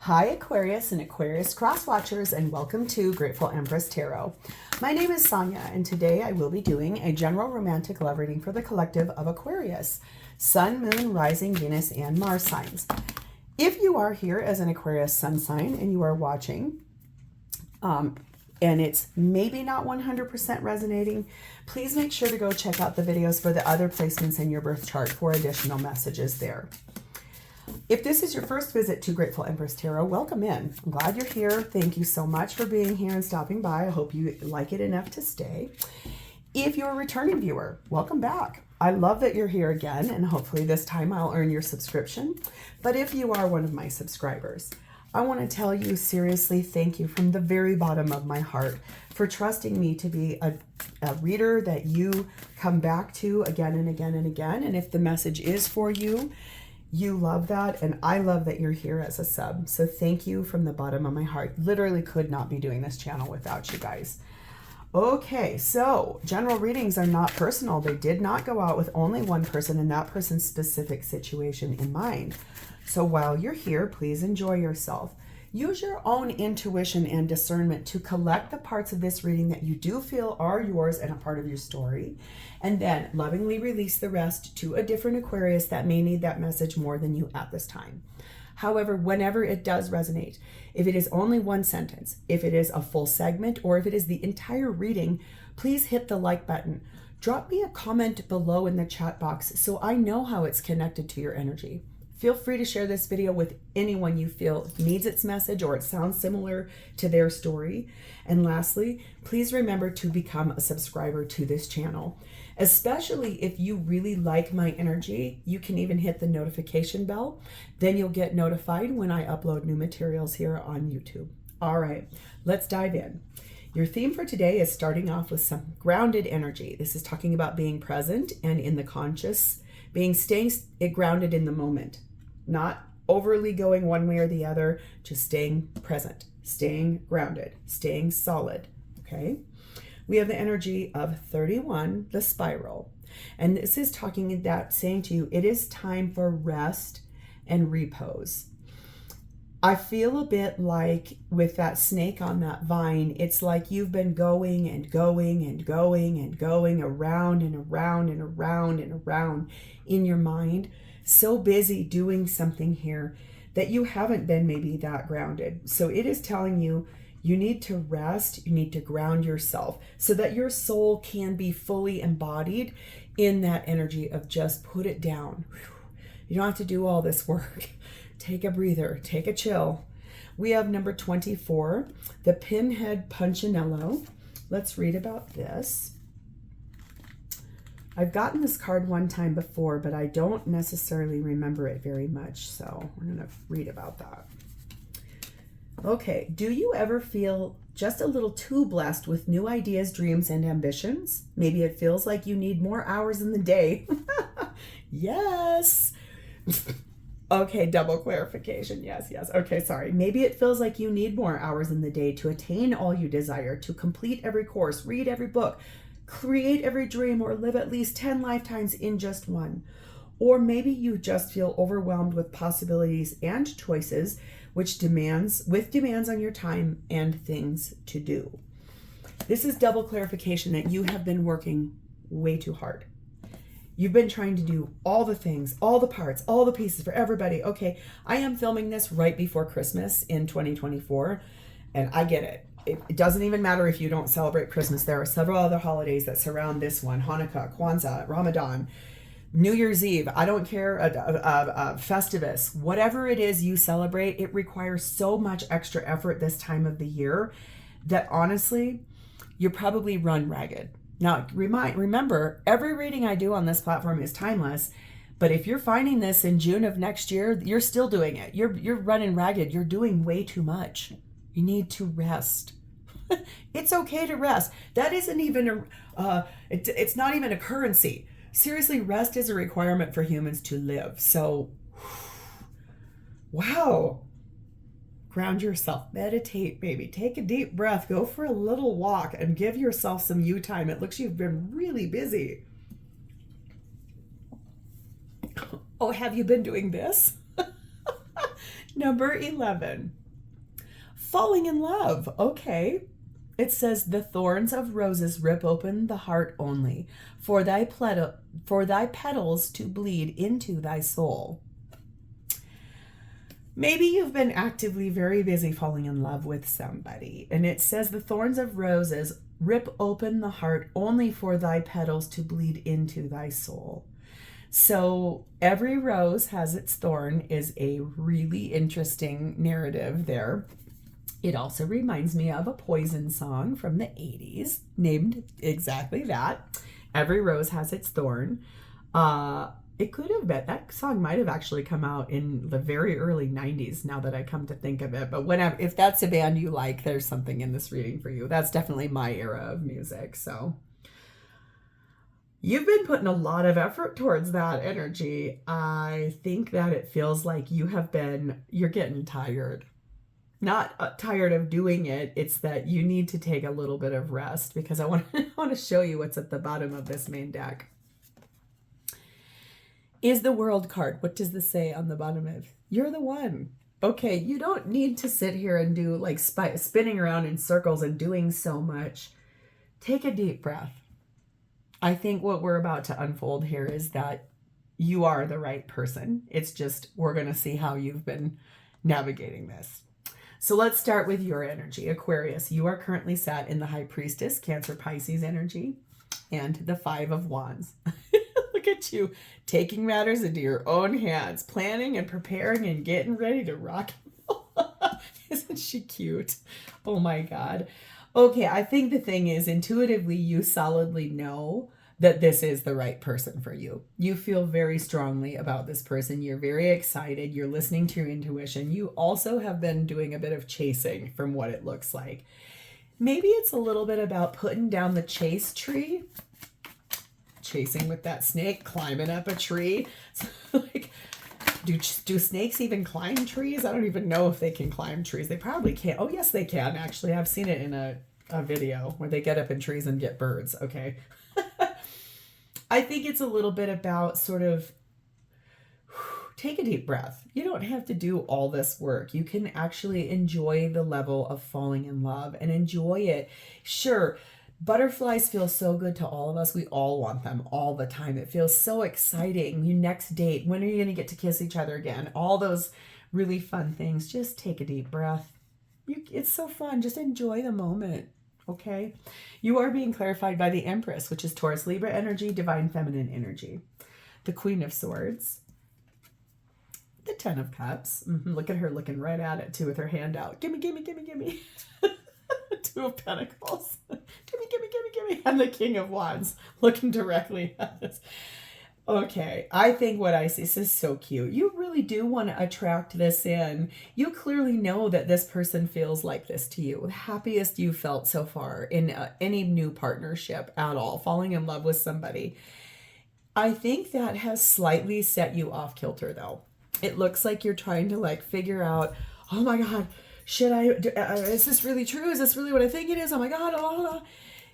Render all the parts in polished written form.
Hi Aquarius and Aquarius cross-watchers, and welcome to Grateful Empress Tarot. My name is Sonia, and today I will be doing a general romantic love reading for the collective of Aquarius, Sun, Moon, Rising, Venus, and Mars signs. If you are here as an Aquarius sun sign and you are watching, and it's maybe not 100% resonating, please make sure to go check out the videos for the other placements in your birth chart for additional messages there. If this is your first visit to Grateful Empress Tarot, welcome in. I'm glad you're here. Thank you so much for being here and stopping by. I hope you like it enough to stay. If you're a returning viewer, welcome back. I love that you're here again, and hopefully this time I'll earn your subscription. But if you are one of my subscribers, I want to tell you seriously, thank you from the very bottom of my heart for trusting me to be a reader that you come back to again and again and again. And if the message is for you, you love that, and I love that you're here as a sub. So thank you from the bottom of my heart. Literally could not be doing this channel without you guys. Okay, so general readings are not personal. They did not go out with only one person and that person's specific situation in mind. So while you're here, please enjoy yourself. Use your own intuition and discernment to collect the parts of this reading that you do feel are yours and a part of your story, and then lovingly release the rest to a different Aquarius that may need that message more than you at this time. However, whenever it does resonate, if it is only one sentence, if it is a full segment, or if it is the entire reading, please hit the like button. Drop me a comment below in the chat box so I know how it's connected to your energy. Feel free to share this video with anyone you feel needs its message or it sounds similar to their story. And lastly, please remember to become a subscriber to this channel. Especially if you really like my energy, you can even hit the notification bell. Then you'll get notified when I upload new materials here on YouTube. All right, let's dive in. Your theme for today is starting off with some grounded energy. This is talking about being present and in the conscious, staying grounded in the moment. Not overly going one way or the other, just staying present, staying grounded, staying solid, okay? We have the energy of 31, the spiral. And this is saying to you, it is time for rest and repose. I feel a bit like with that snake on that vine, it's like you've been going and going and going and going around and around and around and around in your mind, so busy doing something here that you haven't been maybe that grounded. So it is telling you, you need to rest, you need to ground yourself so that your soul can be fully embodied in that energy of just put it down. You don't have to do all this work. Take a breather, take a chill. We have number 24, the Pinhead Punchinello. Let's read about this. I've gotten this card one time before, but I don't necessarily remember it very much, so we're going to read about that. Okay, do you ever feel just a little too blessed with new ideas, dreams, and ambitions? Maybe it feels like you need more hours in the day. Yes. Okay, double clarification. Yes. Okay, sorry. Maybe it feels like you need more hours in the day to attain all you desire, to complete every course, read every book, create every dream, or live at least 10 lifetimes in just one. Or maybe you just feel overwhelmed with possibilities and choices with demands on your time and things to do. This is double clarification that you have been working way too hard. You've been trying to do all the things, all the parts, all the pieces for everybody. Okay, I am filming this right before Christmas in 2024, and I get it. It doesn't even matter if you don't celebrate Christmas. There are several other holidays that surround this one: Hanukkah, Kwanzaa, Ramadan, New Year's Eve. I don't care, Festivus, whatever it is you celebrate, it requires so much extra effort this time of the year that honestly, you probably run ragged. Now, remember, every reading I do on this platform is timeless, but if you're finding this in June of next year, you're still doing it. You're running ragged. You're doing way too much. You need to rest. It's okay to rest. That isn't even it's not even a currency. Seriously, rest is a requirement for humans to live. So, wow. Ground yourself, meditate, maybe take a deep breath, go for a little walk, and give yourself some you time. It looks you've been really busy. Oh, have you been doing this? Number 11, falling in love. Okay. It says, the thorns of roses rip open the heart only, for thy petals to bleed into thy soul. Maybe you've been actively very busy falling in love with somebody, and it says the thorns of roses rip open the heart only for thy petals to bleed into thy soul. So every rose has its thorn is a really interesting narrative there. It also reminds me of a Poison song from the 80s named exactly that. Every rose has its thorn. It could have been, that song might have actually come out in the very early 90s now that I come to think of it. But if that's a band you like, there's something in this reading for you. That's definitely my era of music. So you've been putting a lot of effort towards that energy. I think that it feels like you're getting tired. Not tired of doing it. It's that you need to take a little bit of rest, because I want to show you what's at the bottom of this main deck. Is the World card. What does this say on the bottom of? You're the one. Okay, you don't need to sit here and do like spinning around in circles and doing so much. Take a deep breath. I think what we're about to unfold here is that you are the right person. It's just, we're going to see how you've been navigating this. So let's start with your energy. Aquarius, you are currently sat in the High Priestess, Cancer, Pisces energy, and the Five of Wands. Look at you taking matters into your own hands, planning and preparing and getting ready to rock. Isn't she cute? Oh my God. Okay, I think the thing is, intuitively, you solidly know that this is the right person for you. You feel very strongly about this person. You're very excited. You're listening to your intuition. You also have been doing a bit of chasing from what it looks like. Maybe it's a little bit about putting down the chase tree, chasing with that snake, climbing up a tree. Like, do snakes even climb trees? I don't even know if they can climb trees. They probably can't. Oh, yes, they can. Actually, I've seen it in a video where they get up in trees and get birds. Okay. I think it's a little bit about sort of take a deep breath. You don't have to do all this work. You can actually enjoy the level of falling in love and enjoy it. Sure, butterflies feel so good to all of us. We all want them all the time. It feels so exciting. Your next date, when are you going to get to kiss each other again? All those really fun things. Just take a deep breath. It's so fun. Just enjoy the moment. Okay, you are being clarified by the Empress, which is Taurus, Libra energy, divine feminine energy. The Queen of Swords, the Ten of Cups. Look at her looking right at it too with her hand out. Gimme, gimme, gimme, gimme. Two of Pentacles. Gimme, gimme, gimme, gimme. And the King of Wands looking directly at us. Okay, I think what I see, this is so cute. You really do want to attract this in. You clearly know that this person feels like this to you. The happiest you felt so far in any new partnership at all, falling in love with somebody. I think that has slightly set you off kilter though. It looks like you're trying to like figure out, oh my God, is this really true? Is this really what I think it is? Oh my God, oh.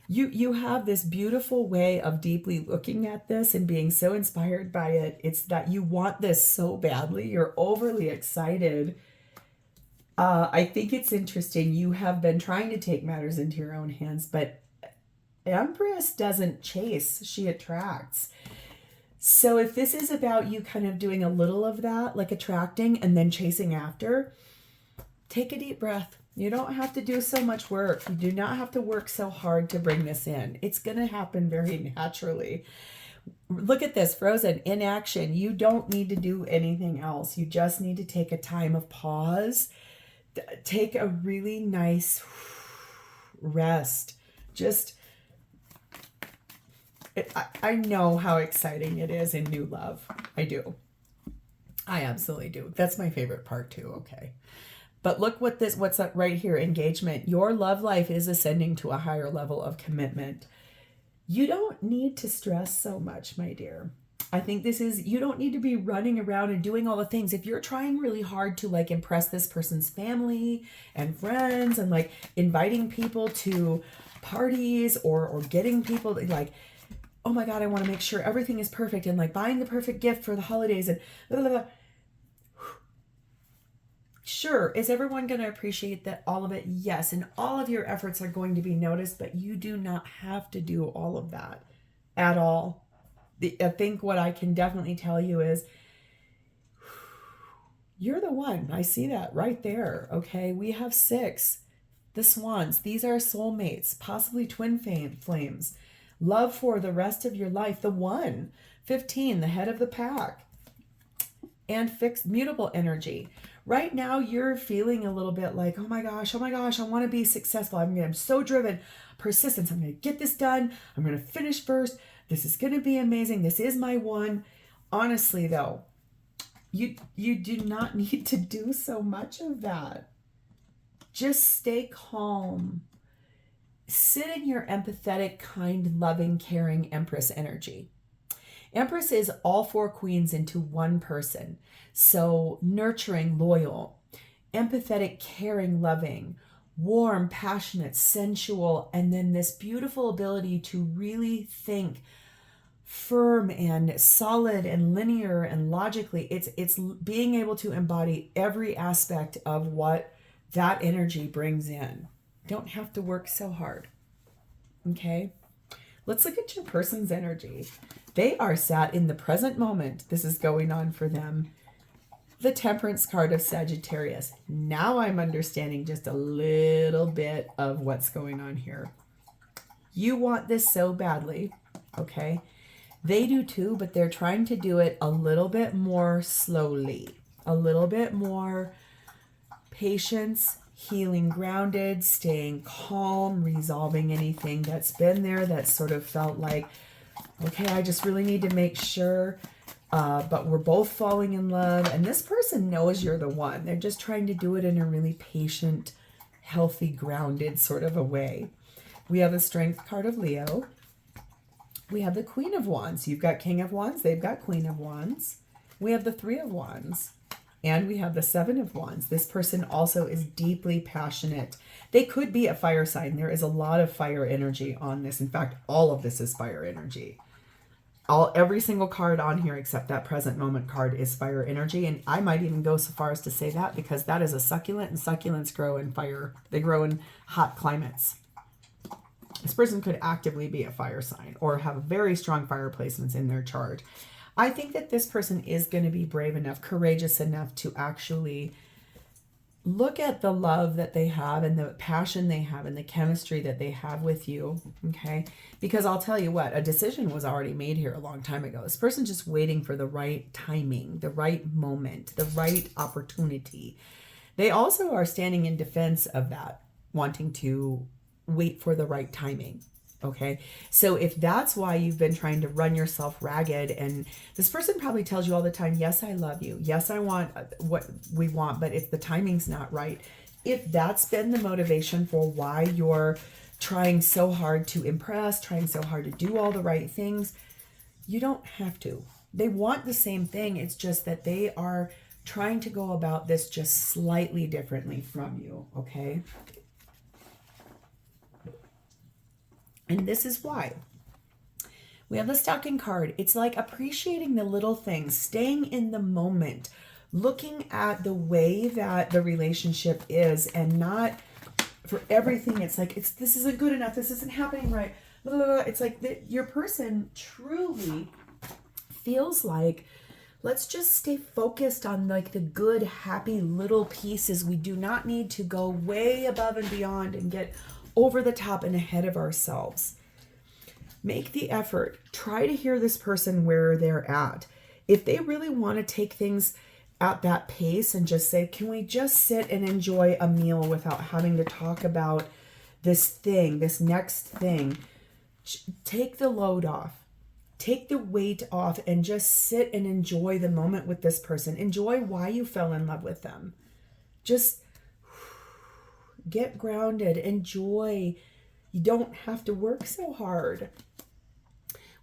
You have this beautiful way of deeply looking at this and being so inspired by it. It's that you want this so badly. You're overly excited. I think it's interesting. You have been trying to take matters into your own hands, but Empress doesn't chase, she attracts. So if this is about you kind of doing a little of that, like attracting and then chasing after, take a deep breath. You don't have to do so much work. You do not have to work so hard to bring this in. It's going to happen very naturally. Look at this, frozen in action. You don't need to do anything else. You just need to take a time of pause. Take a really nice rest. I know how exciting it is in new love. I do. I absolutely do. That's my favorite part too. Okay. But look what's up right here, engagement. Your love life is ascending to a higher level of commitment. You don't need to stress so much, my dear. I think you don't need to be running around and doing all the things. If you're trying really hard to like impress this person's family and friends and like inviting people to parties or getting people to, like, oh my God, I want to make sure everything is perfect and like buying the perfect gift for the holidays and blah, blah, blah. Sure, is everyone going to appreciate that all of it? Yes, and all of your efforts are going to be noticed, but you do not have to do all of that at all. I think what I can definitely tell you is you're the one. I see that right there. Okay, we have 6. The swans. These are soulmates, possibly twin flames. Love for the rest of your life. The 1. 15, the head of the pack. And fixed mutable energy. Right now, you're feeling a little bit like, oh my gosh, I want to be successful. I'm so driven. Persistence. I'm going to get this done. I'm going to finish first. This is going to be amazing. This is my one. Honestly, though, you do not need to do so much of that. Just stay calm. Sit in your empathetic, kind, loving, caring Empress energy. Empress is all 4 queens into one person. So nurturing, loyal, empathetic, caring, loving, warm, passionate, sensual, and then this beautiful ability to really think firm and solid and linear and logically. It's being able to embody every aspect of what that energy brings in. Don't have to work so hard. Okay? Let's look at your person's energy. They are sat in the present moment. This is going on for them. The Temperance card of Sagittarius. Now I'm understanding just a little bit of what's going on here. You want this so badly, okay? They do too, but they're trying to do it a little bit more slowly, a little bit more patience, healing, grounded, staying calm, resolving anything that's been there that's sort of felt like, okay, I just really need to make sure, but we're both falling in love. And this person knows you're the one. They're just trying to do it in a really patient, healthy, grounded sort of a way. We have the Strength card of Leo. We have the Queen of Wands. You've got King of Wands. They've got Queen of Wands. We have the 3 of Wands. And we have the 7 of Wands. This person also is deeply passionate. They could be a fire sign. There is a lot of fire energy on this. In fact, all of this is fire energy. Every single card on here except that present moment card is fire energy. And I might even go so far as to say that because that is a succulent, and succulents grow in fire. They grow in hot climates. This person could actively be a fire sign or have very strong fire placements in their chart. I think that this person is going to be brave enough, courageous enough to actually look at the love that they have and the passion they have and the chemistry that they have with you, okay? Because I'll tell you what, a decision was already made here a long time ago. This person's just waiting for the right timing, the right moment, the right opportunity. They also are standing in defense of that, wanting to wait for the right timing. Okay, so if that's why you've been trying to run yourself ragged, and this person probably tells you all the time, yes, I love you. Yes, I want what we want, but if the timing's not right, if that's been the motivation for why you're trying so hard to impress, trying so hard to do all the right things, you don't have to. They want the same thing. It's just that they are trying to go about this just slightly differently from you, okay? And this is why. We have the Stocking card. It's like appreciating the little things, staying in the moment, looking at the way that the relationship is, and not for everything. It's like, this isn't good enough. This isn't happening right. Blah, blah, blah. It's like your person truly feels like, let's just stay focused on like the good, happy little pieces. We do not need to go way above and beyond and get over the top and ahead of ourselves. Make the effort. Try to hear this person where they're at. If they really want to take things at that pace and just say, can we just sit and enjoy a meal without having to talk about this thing, this next thing? Take the load off. Take the weight off and just sit and enjoy the moment with this person. Enjoy why you fell in love with them. Just get grounded, enjoy. You don't have to work so hard.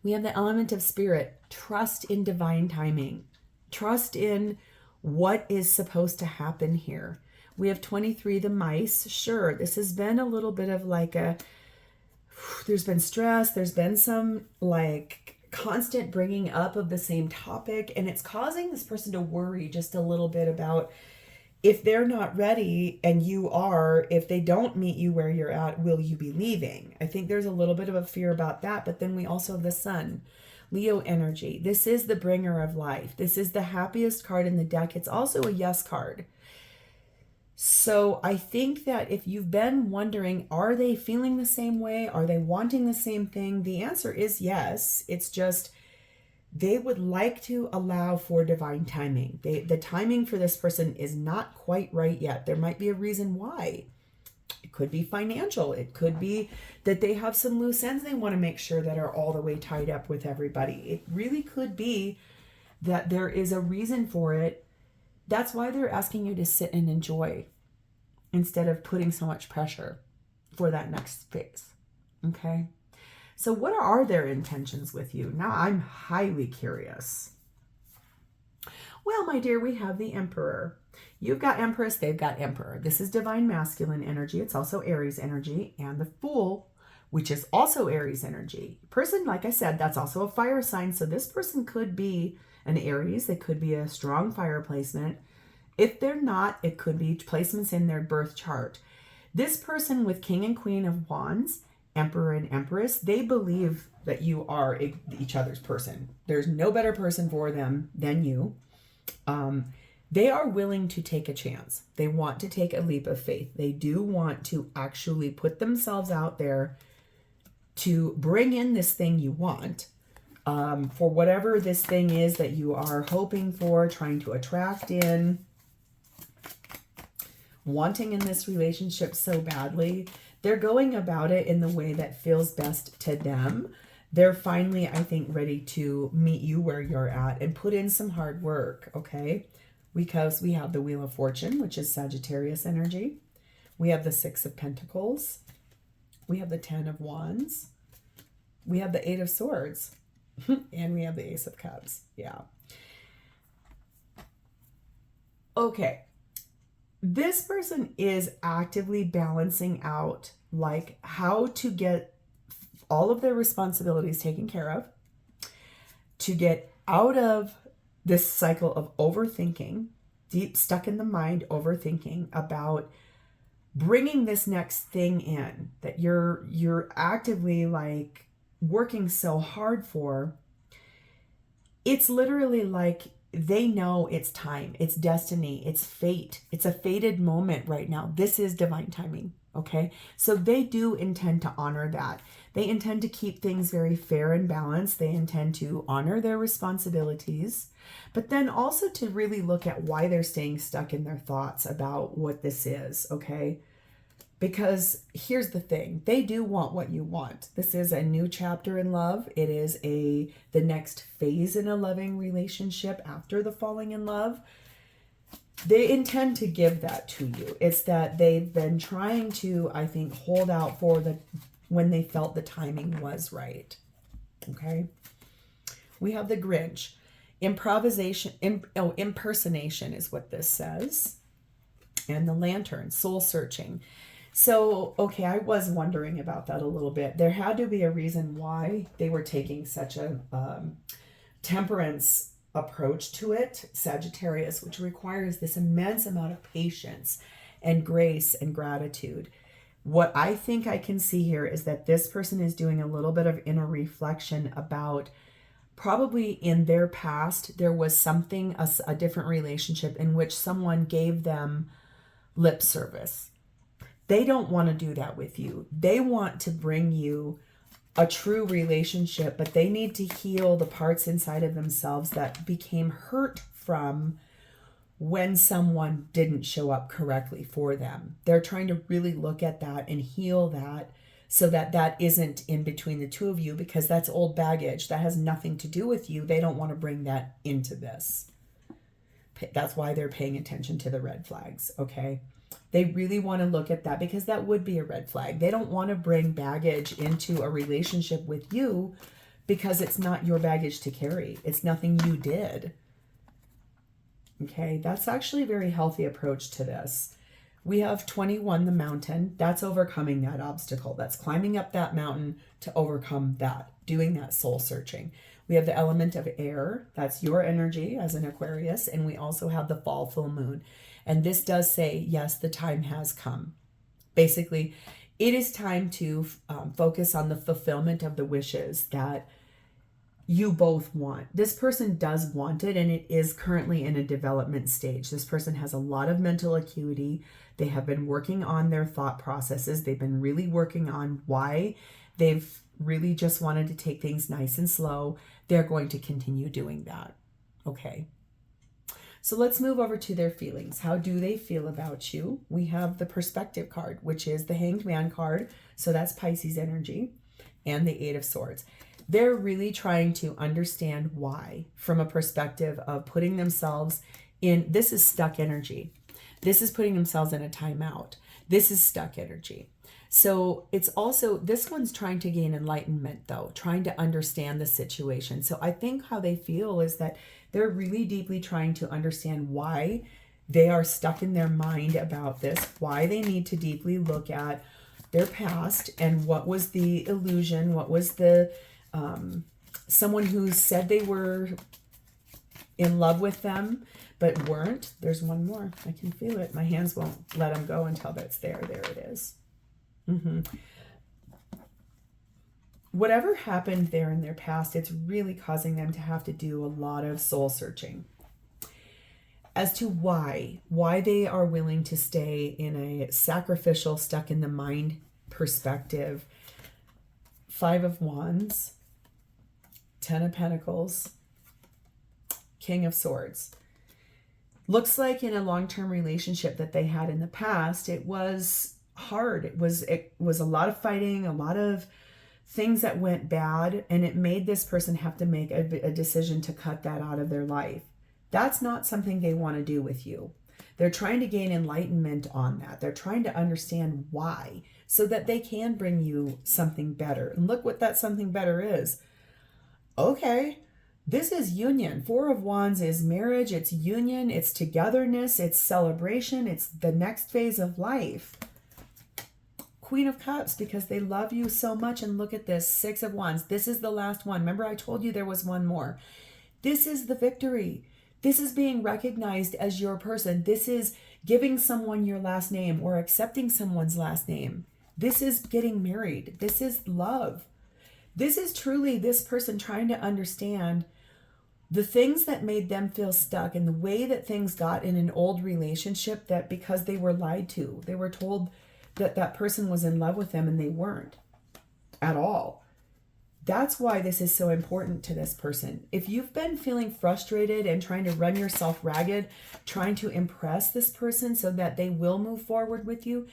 We have the element of spirit. Trust in divine timing. Trust in what is supposed to happen here. We have 23, the mice. Sure, this has been a little bit of like there's been stress. There's been some like constant bringing up of the same topic, and it's causing this person to worry just a little bit about, if they're not ready and you are, if they don't meet you where you're at, will you be leaving? I think there's a little bit of a fear about that. But then we also have the Sun, Leo energy. This is the bringer of life. This is the happiest card in the deck. It's also a yes card. So I think that if you've been wondering, are they feeling the same way? Are they wanting the same thing? The answer is yes. It's just they would like to allow for divine timing. The timing for this person is not quite right yet. There might be a reason why. It could be financial. It could be that they have some loose ends they want to make sure that are all the way tied up with everybody. It really could be that there is a reason for it. That's why they're asking you to sit and enjoy instead of putting so much pressure for that next phase. Okay? So what are their intentions with you? Now I'm highly curious. Well, my dear, we have the Emperor. You've got Empress, they've got Emperor. This is divine masculine energy. It's also Aries energy. And the Fool, which is also Aries energy. Person, like I said, that's also a fire sign. So this person could be an Aries. They could be a strong fire placement. If they're not, it could be placements in their birth chart. This person with King and Queen of Wands, Emperor and Empress, they believe that you are each other's person. There's no better person for them than you. They are willing to take a chance. They want to take a leap of faith. They do want to actually put themselves out there to bring in this thing you want. For whatever this thing is that you are hoping for, trying to attract in, wanting in this relationship so badly, they're going about it in the way that feels best to them. They're finally, I think, ready to meet you where you're at and put in some hard work, okay? Because we have the Wheel of Fortune, which is Sagittarius energy. We have the Six of Pentacles. We have the Ten of Wands. We have the Eight of Swords. And we have the Ace of Cups. Yeah. Okay. This person is actively balancing out like how to get all of their responsibilities taken care of, to get out of this cycle of overthinking, deep stuck in the mind, overthinking about bringing this next thing in that you're actively like working so hard for. It's literally like they know it's time, it's destiny, it's fate. It's a fated moment right now. This is divine timing, okay? So they do intend to honor that. They intend to keep things very fair and balanced. They intend to honor their responsibilities, but then also to really look at why they're staying stuck in their thoughts about what this is, okay? Because here's the thing, they do want what you want. This is a new chapter in love. It is the next phase in a loving relationship after the falling in love. They intend to give that to you. It's that they've been trying to, I think, hold out for when they felt the timing was right. Okay. We have the Grinch. Impersonation is what this says. And the Lantern, soul searching. So, okay, I was wondering about that a little bit. There had to be a reason why they were taking such a temperance approach to it, Sagittarius, which requires this immense amount of patience and grace and gratitude. What I think I can see here is that this person is doing a little bit of inner reflection about probably in their past, there was something, a different relationship in which someone gave them lip service. They don't want to do that with you. They want to bring you a true relationship, but they need to heal the parts inside of themselves that became hurt from when someone didn't show up correctly for them. They're trying to really look at that and heal that so that that isn't in between the two of you, because that's old baggage. That has nothing to do with you. They don't want to bring that into this. That's why they're paying attention to the red flags, okay? They really want to look at that because that would be a red flag. They don't want to bring baggage into a relationship with you because it's not your baggage to carry. It's nothing you did. Okay, that's actually a very healthy approach to this. We have 21, the mountain. That's overcoming that obstacle. That's climbing up that mountain to overcome that, doing that soul searching. We have the element of air. That's your energy as an Aquarius. And we also have the fall full moon. And this does say, yes, the time has come. Basically, it is time to focus on the fulfillment of the wishes that you both want. This person does want it, and it is currently in a development stage. This person has a lot of mental acuity. They have been working on their thought processes. They've been really working on why they've really just wanted to take things nice and slow. They're going to continue doing that. Okay. So let's move over to their feelings. How do they feel about you? We have the perspective card, which is the Hanged Man card. So that's Pisces energy, and the Eight of Swords. They're really trying to understand why from a perspective of putting themselves in, this is stuck energy. This is putting themselves in a timeout. This is stuck energy. So it's also, this one's trying to gain enlightenment though, trying to understand the situation. So I think how they feel is that they're really deeply trying to understand why they are stuck in their mind about this, why they need to deeply look at their past and what was the illusion, what was the, someone who said they were in love with them, but weren't. There's one more. I can feel it. My hands won't let them go until that's there. There it is. Whatever happened there in their past, it's really causing them to have to do a lot of soul searching as to why they are willing to stay in a sacrificial, stuck in the mind perspective. Five of Wands, Ten of Pentacles, King of Swords. Looks like in a long-term relationship that they had in the past, it was hard. It was a lot of fighting, a lot of things that went bad, and it made this person have to make a decision to cut that out of their life. That's not something they want to do with you. They're trying to gain enlightenment on that. They're trying to understand why, so that they can bring you something better. And look what that something better is. Okay, this is union. Four of Wands is marriage. It's union. It's togetherness. It's celebration. It's the next phase of life. Queen of Cups, because they love you so much. And look at this, Six of Wands. This is the last one. Remember, I told you there was one more. This is the victory. This is being recognized as your person. This is giving someone your last name or accepting someone's last name. This is getting married. This is love. This is truly this person trying to understand the things that made them feel stuck and the way that things got in an old relationship, that because they were lied to, they were told that that person was in love with them and they weren't at all. That's why this is so important to this person. If you've been feeling frustrated and trying to run yourself ragged, trying to impress this person so that they will move forward with you,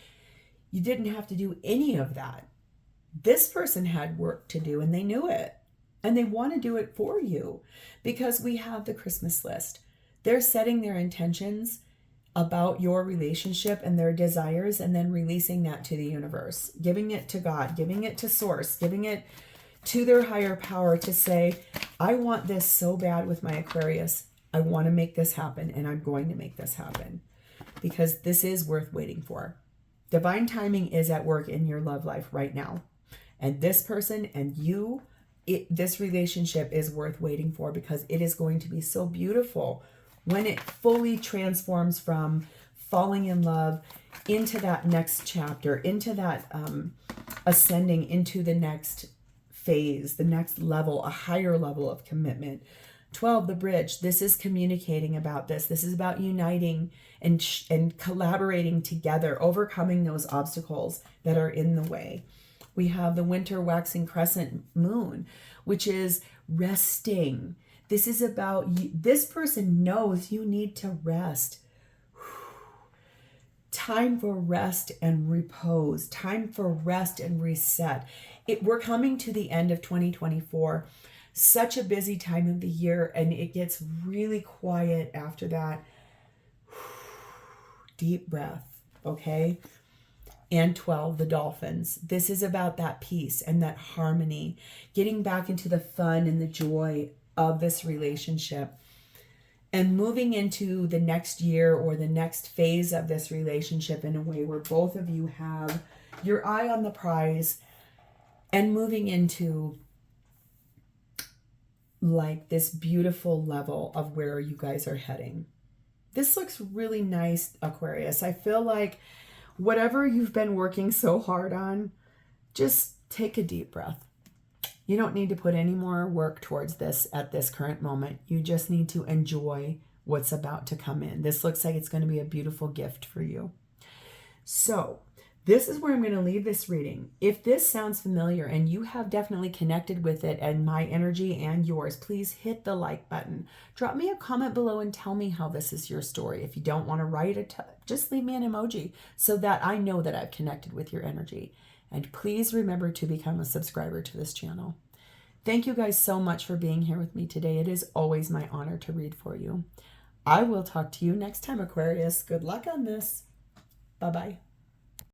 you didn't have to do any of that. This person had work to do and they knew it. And they want to do it for you because we have the Christmas list. They're setting their intentions about your relationship and their desires and then releasing that to the universe, giving it to God, giving it to Source, giving it to their higher power to say, I want this so bad with my Aquarius. I want to make this happen, and I'm going to make this happen because this is worth waiting for. Divine timing is at work in your love life right now. And this person and you, this relationship is worth waiting for because it is going to be so beautiful when it fully transforms from falling in love into that next chapter, into that ascending into the next phase, the next level, a higher level of commitment. 12, the bridge. This is communicating about this. This is about uniting and collaborating together, overcoming those obstacles that are in the way. We have the winter waxing crescent moon, which is resting. This is about you. This person knows you need to rest. Time for rest and repose. Time for rest and reset. We're coming to the end of 2024. Such a busy time of the year, and it gets really quiet after that. Deep breath, okay? And 12, the dolphins. This is about that peace and that harmony, getting back into the fun and the joy of this relationship and moving into the next year or the next phase of this relationship in a way where both of you have your eye on the prize and moving into like this beautiful level of where you guys are heading. This looks really nice, Aquarius. I feel like whatever you've been working so hard on, just take a deep breath. You don't need to put any more work towards this at this current moment. You just need to enjoy what's about to come in. This looks like it's going to be a beautiful gift for you. So this is where I'm going to leave this reading. If this sounds familiar and you have definitely connected with it and my energy and yours, please hit the like button. Drop me a comment below and tell me how this is your story. If you don't want to write it, just leave me an emoji so that I know that I've connected with your energy. And please remember to become a subscriber to this channel. Thank you guys so much for being here with me today. It is always my honor to read for you. I will talk to you next time, Aquarius. Good luck on this. Bye-bye.